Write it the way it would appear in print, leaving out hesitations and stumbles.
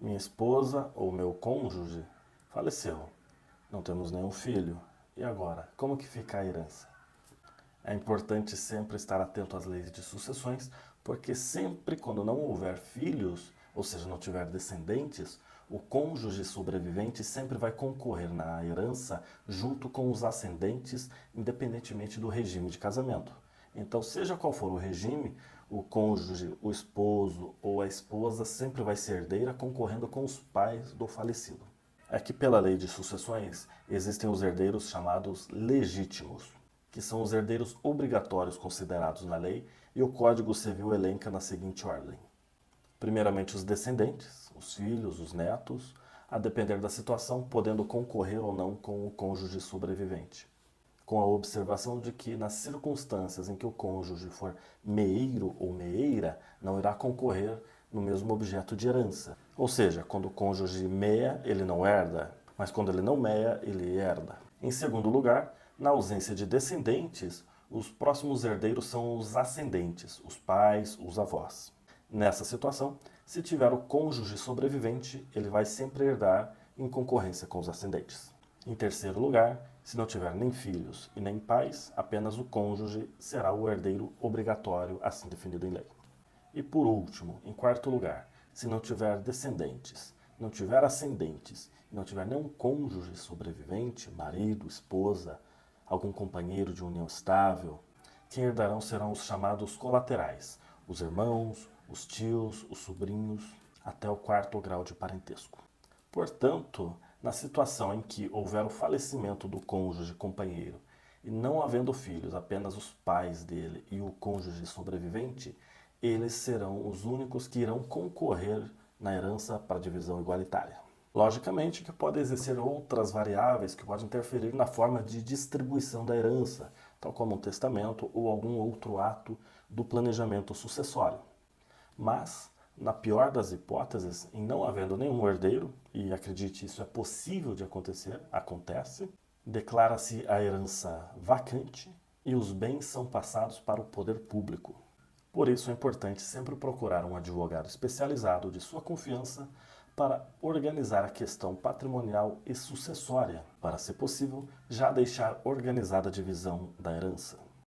Minha esposa ou meu cônjuge faleceu. Não temos nenhum filho. E agora? Como que fica a herança? É importante sempre estar atento às leis de sucessões, porque sempre quando não houver filhos, ou seja, não tiver descendentes, o cônjuge sobrevivente sempre vai concorrer na herança junto com os ascendentes, independentemente do regime de casamento. Então, seja qual for o regime, o cônjuge, o esposo ou a esposa sempre vai ser herdeira concorrendo com os pais do falecido. É que pela lei de sucessões existem os herdeiros chamados legítimos, que são os herdeiros obrigatórios considerados na lei, e o Código Civil elenca na seguinte ordem. Primeiramente os descendentes, os filhos, os netos, a depender da situação, podendo concorrer ou não com o cônjuge sobrevivente. Com a observação de que, nas circunstâncias em que o cônjuge for meeiro ou meeira, não irá concorrer no mesmo objeto de herança. Ou seja, quando o cônjuge meia, ele não herda, mas quando ele não meia, ele herda. Em segundo lugar, na ausência de descendentes, os próximos herdeiros são os ascendentes, os pais, os avós. Nessa situação, se tiver o cônjuge sobrevivente, ele vai sempre herdar em concorrência com os ascendentes. Em terceiro lugar, se não tiver nem filhos e nem pais, apenas o cônjuge será o herdeiro obrigatório, assim definido em lei. E por último, em quarto lugar, se não tiver descendentes, não tiver ascendentes, e não tiver nenhum cônjuge sobrevivente, marido, esposa, algum companheiro de união estável, quem herdarão serão os chamados colaterais, os irmãos, os tios, os sobrinhos, até o quarto grau de parentesco. Portanto, na situação em que houver o falecimento do cônjuge companheiro e não havendo filhos, apenas os pais dele e o cônjuge sobrevivente, eles serão os únicos que irão concorrer na herança para divisão igualitária. Logicamente que podem existir outras variáveis que podem interferir na forma de distribuição da herança, tal como um testamento ou algum outro ato do planejamento sucessório. Mas, na pior das hipóteses, em não havendo nenhum herdeiro, e acredite, isso é possível de acontecer, acontece, declara-se a herança vacante e os bens são passados para o poder público. Por isso é importante sempre procurar um advogado especializado de sua confiança para organizar a questão patrimonial e sucessória, para, se possível, já deixar organizada a divisão da herança.